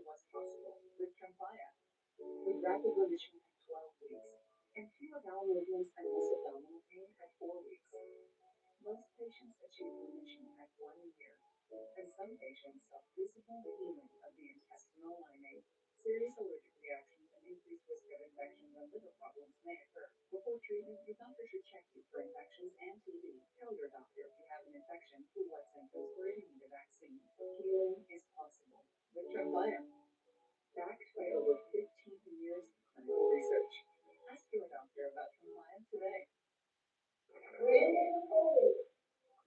what's possible with Tremfya, with rapid remission at 12 weeks and fewer bowel movements and less abdominal pain at 4 weeks. Most patients achieve remission at 1 year, and some patients saw visible healing of the intestinal lining. Serious allergic reactions and increased risk of infections and liver problems may occur. Before treatment, your doctor should check you for infections and TB. Tell your doctor if you have an infection, flu-like symptoms, or if you need a vaccine. Healing is possible with Tremfya, backed by over 15 years of clinical research. Ask your doctor about Tremfya today. Brandon Foley,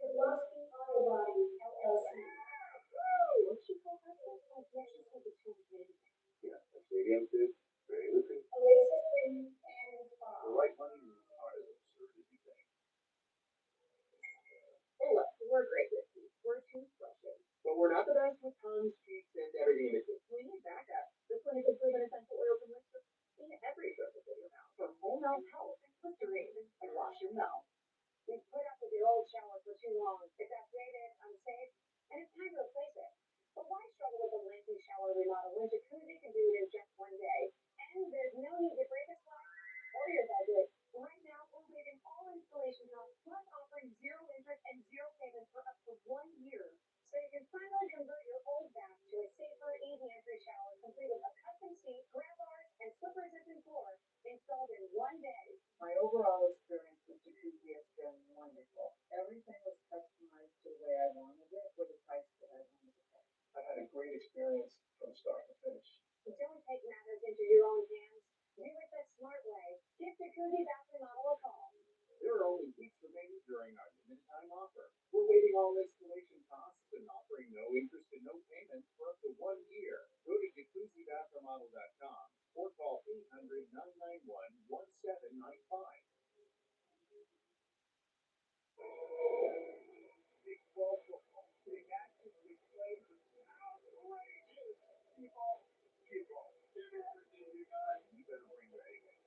Kowalski Auto Body, LLC. What'd she call herself? Oh, yeah, she said that she was native. Yeah, a stadium too. Very lucrative. Oasis Green and Spa. The right money is not as absurd as you think. Hey, look, we're great with these. We're toothbrushes. But we're not the best with tongues, cheeks, and everything in between. We need backup. The clinic has proven essential oils and liquids in every surface of your mouth. From whole mouth health and Listerine and wash your mouth. You've put up with your old shower for too long. It's outdated, unsafe, and it's time to replace it. But why struggle with a lengthy shower remodel when Jacuzzi can do it in just 1 day? And there's no need to break a sweat or your budget. Right now, we're waiving all installation costs, plus offering zero interest and zero payments for up to 1 year. So you can finally convert your old bath to a safer, easy entry shower, complete with a custom seat, grab bars, and slipper resistant floor installed in 1 day. My overall experience with Jacuzzi has been wonderful. Everything was customized to the way I wanted it for the price that I wanted to pay. I had a great experience from start to finish. But don't take matters into your own hands. Do it the smart way. Give Jacuzzi Bathroom Model a call. There are only weeks remaining during our limited time offer. We're waiving all installation costs and offering no interest and no payments for up to 1 year. Go to jacuzzibathroommodel.com or call 800-991-1795. Big 12 football, big action, big plays, outrageous. People, give everything you got. You better bring your A game.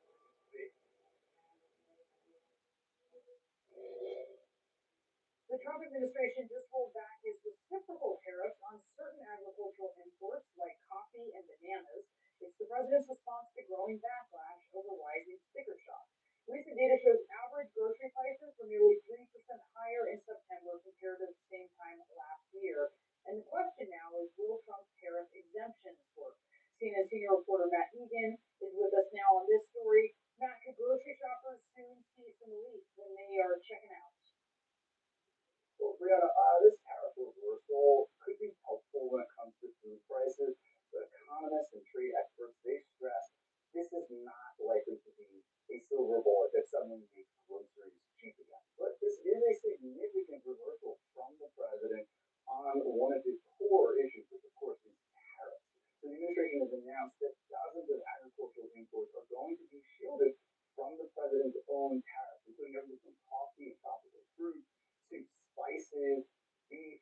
Big. The Trump administration just rolled back his reciprocal tariffs on certain agricultural imports like coffee and bananas. It's the president's response to growing backlash over rising sticker shock. Recent data shows average grocery prices were nearly 3% higher in September compared to the same time last year. And the question now is, will Trump's tariff exemptions work? CNN senior reporter Matt Egan is with us now on this story. Matt, could grocery shoppers soon see some relief when they are checking out? Well, Brianna, this tariff reversal could be helpful when it comes to food prices, but economists and trade experts, they stress this is not likely to be a silver bullet that suddenly makes groceries cheap again. But this is a significant reversal from the president on one of his core issues, which of course is tariffs. So the administration has announced that dozens of agricultural imports are going to be shielded from the president's own tariffs, including everything from coffee and tropical fruit to spices, beef,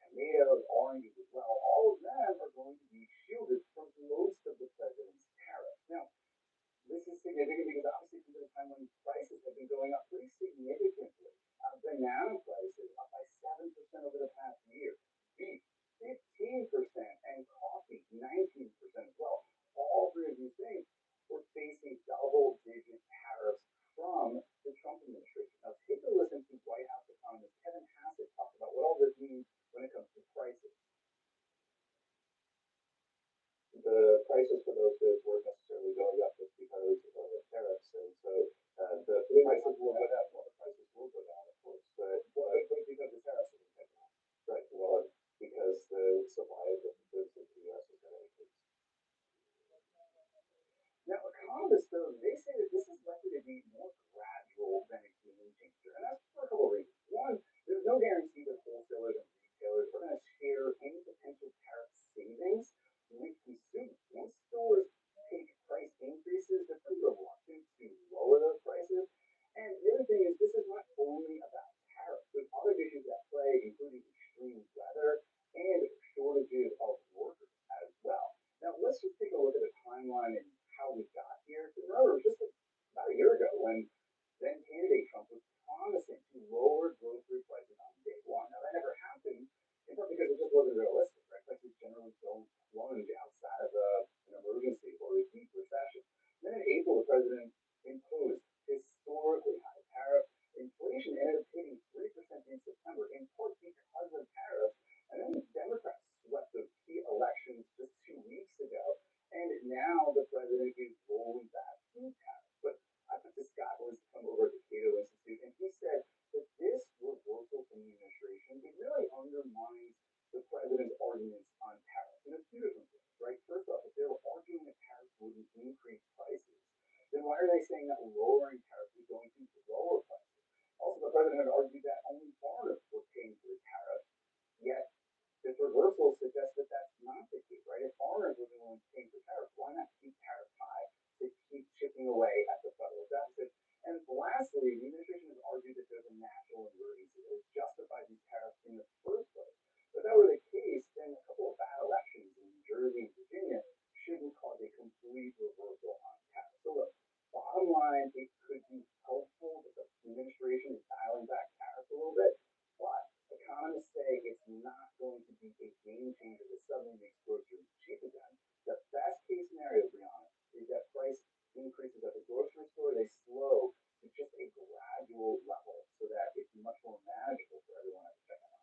tomatoes, oranges as well. All of them are going to be shielded from most of the president's tariffs. Now, this is significant because obviously this is a time when prices have been going up pretty significantly. Banana prices up by 7% over the past year. Beef, 15%, and coffee, 19% as well. All three of these things were facing double-digit tariffs from the Trump administration. Now, take a listen to White House economist Kevin Hassett talk about what all this means when it comes to prices. The prices for those goods weren't necessarily going up just because of the tariffs, and so the prices will go down. Well, the prices will go down, of course, but because the tariffs are going down, right? Well, because the supply of the goods in the U.S. is going to increase. Now, economists, though, they say that this is likely to be more gradual than a game changer, and that's for a couple of reasons. One, there's no guarantee that wholesalers and retailers are going to share any potential tariff savings with consumers. Once stores take price increases, they're pretty reluctant to lower those prices. And the other thing is, this is not only about tariffs. There's other issues at play, including extreme weather and shortages of workers as well. Now, let's just take a look at the timeline and how we got here. Remember, just about a year ago when then candidate Trump was promising to lower grocery prices on day one. Now, that never happened, in part because it just wasn't realistic, right? Prices generally don't plunge outside of Now the president is rolling back food tariffs. But I talked to Scott who come over at the Cato Institute, and he said that this reversal from the administration it really undermines the president's arguments on tariffs. And it's two different things, right? First off, if they were arguing that tariffs wouldn't increase prices, then why are they saying that lowering tariffs is going to lower prices? Also, the president had argued that only foreigners were paying for the tariff, yet this reversal suggests that that's not the case, right? If foreigners were the ones paying for tariffs, why not keep tariffs high to keep chipping away at the federal deficit? And lastly, the administration has argued that there's a national emergency that has justified these tariffs in the first place. If that were the case, then a couple of bad elections in New Jersey and Virginia shouldn't cause a complete reversal on tariffs. So look, bottom line, it could be helpful that the administration is dialing back tariffs a little bit, but economists say it's not going to be a game changer that suddenly makes groceries cheap again. The best case scenario, Brianna, is that price increases at the grocery store, they slow to just a gradual level so that it's much more manageable for everyone at the checkout.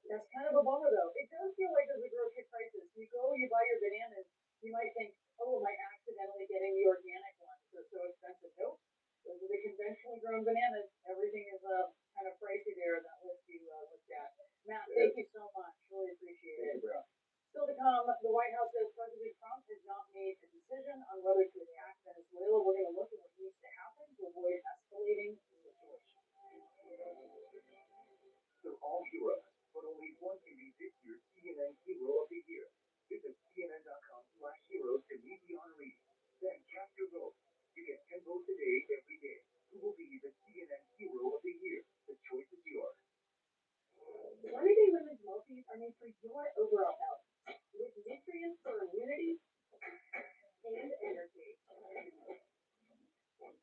That's kind of a bummer, though. It does feel like there's a grocery crisis. You go, you buy your bananas, you might think, oh, am I accidentally getting the organic ones? They're so expensive. Nope. Those are the conventionally grown bananas. Everything is kind of pricey there. That list you looked at. Matt, thank you so much. Really appreciate it. Still to come, the White House says President Trump has not made a decision on whether to attack Venezuela. We're going to look at what needs to happen to avoid escalating the situation. They're all heroes, but only one can be this year's CNN Hero of the Year. Visit CNN.com/heroes to meet the honorees. Then cast your vote. You get 10 votes a day, every day. Who will be the CNN Hero of the Year? The choice is yours. Everyday women's smoothies are made for your overall health, with nutrients for immunity and energy.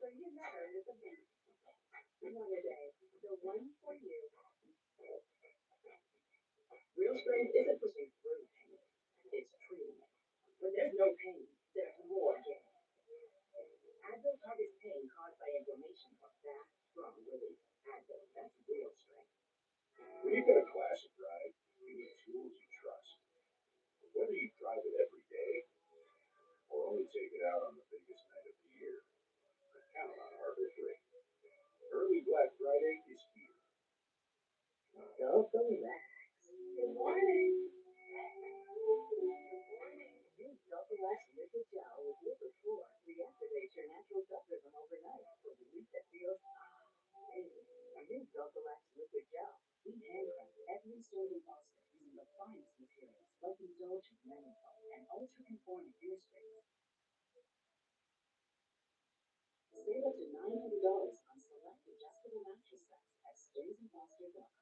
So you never miss a beat. One a day, the one for you. Real strength isn't pushing through pain, it's treating it. When there's no pain, there's more gain. Advil targets pain caused by inflammation for fast, strong relief. Advil, that's real strength. When you've got a classic ride, you need tools you trust. Whether you drive it every day or only take it out on the biggest night of the year, count on Harbor Freight. Early Black Friday is here. Don't go relax. Good morning. Use Delta Lax Liquid Gel with Liquid Floor. Reactivates your natural gut rhythm overnight for relief that feels amazing. Use Delta Lax Liquid Gel. We handcraft every serving pasta using the finest materials like indulgent menthol and ultra-conforming ear springs. Save up to $900 on select adjustable mattress sets at StearnsandFoster.com.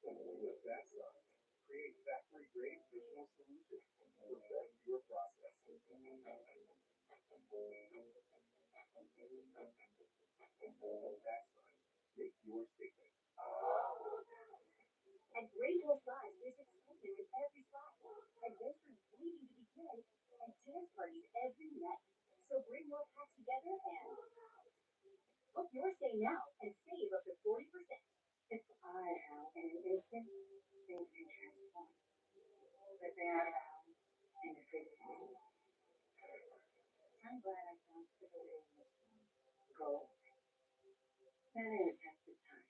With that side, create factory-grade visual solutions to perfect your process. That side, make your statement. And great will size, there's excitement in every spot. Adventures waiting to begin, and dance parties every night. So bring your packs together and book your stay now and save up to 40%. If I have an instant, things can transform. But they are around in the big things. I'm glad I found stability in this one. Gold. That ain't a test of time.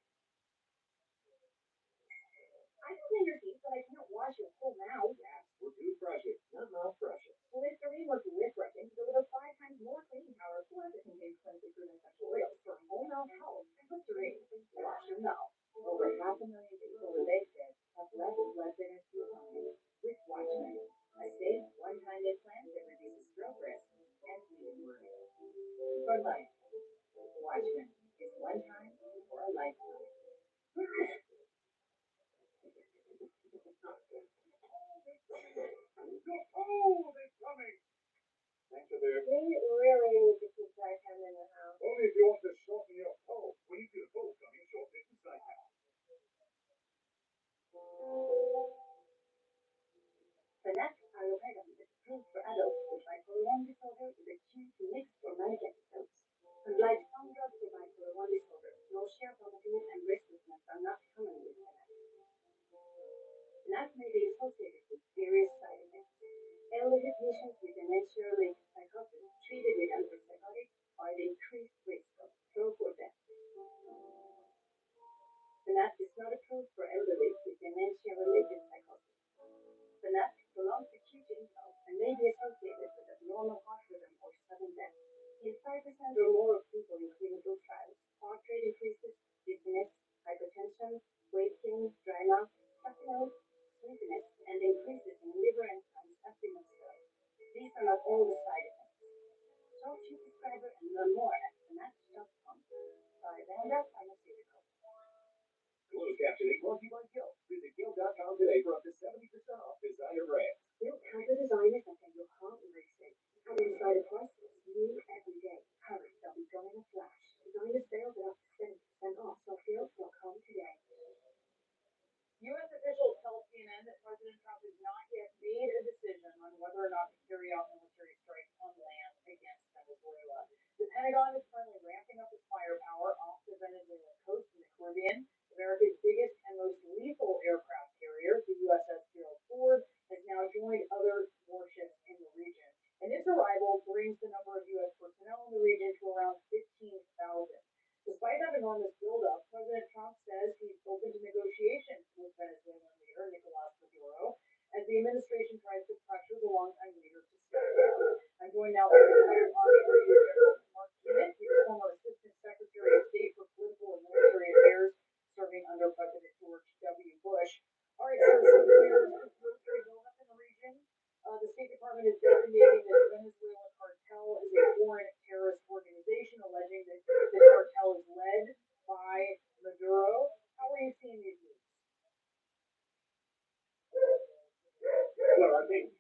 I can clean your teeth, but I can't wash your whole mouth. Yes, we're toothbrushes, not mouthbrushes. Listerine with lip brushing delivers 5 times more cleaning power, plus it contains clinically proven essential oils for whole mouth health. Listerine, wash your mouth. Over 500,000 people with AFib have less blood thinners to home with Watchman, a safe one-time implant that reduces stroke risk and bleeding worry. For life, Watchman is one time for a lifetime. Oh, they're coming! Thanks for their. We really need to keep him in the house. Only if you want to shorten your pole. When you see the pole coming, shorten it inside out. The next, I will pay them. one disorder is acute mixed or manic episodes. Unlike some drugs designed for the one disorder, nausea, vomiting, and restlessness are not common with MS. NAC may be associated with serious side effects. Elderly patients with dementia-related psychosis treated with antipsychotics are at increased risk of stroke or death. NAC is not approved for elderly with dementia-related psychosis. NAC prolongs acute impulse and may be associated with abnormal heart rhythm or sudden death. In 5% or more of people in clinical trials, heart rate increases, dizziness, hypertension, weight gain, dry mouth, stuffy nose, sleepiness, and increases in liver enzymes, abdomen swelling. These are not all the side effects. Talk to your prescriber and learn more at fanac.com. By Vanda Pharmaceuticals. Closed captioning brought to you by Gill. Visit Gill.com today for up to 70% off designer brands. Gill has a designer that can your heart racing. And inside a prices, new every day. Hurry, they'll be gone in a flash. Designer sales are up to 70% off, so Gill.com today. U.S. officials tell CNN that President Trump has not yet made a decision on whether or not to carry out military strikes on land against Venezuela. The Pentagon is currently ramping up its firepower off the Venezuelan coast in the Caribbean. America's biggest and most lethal aircraft carrier, the USS Gerald Ford, has now joined other warships in the region. And its arrival brings the number of U.S. personnel in the region to around 15,000. Despite that enormous buildup, President Trump says he's open to negotiations with Venezuelan leader Nicolas Maduro as the administration tries to pressure the longtime leader to step down. I'm joined now by retired Army Brigadier General Mark Kimmett. He's the former Assistant Secretary of State for Political and Military Affairs, serving under President George W. Bush. All right, so here's the military buildup in the region. The State Department is designating the Venezuelan cartel as a foreign terrorist organization, alleging that the cartel is led by Maduro. How are you seeing these moves? Well, I think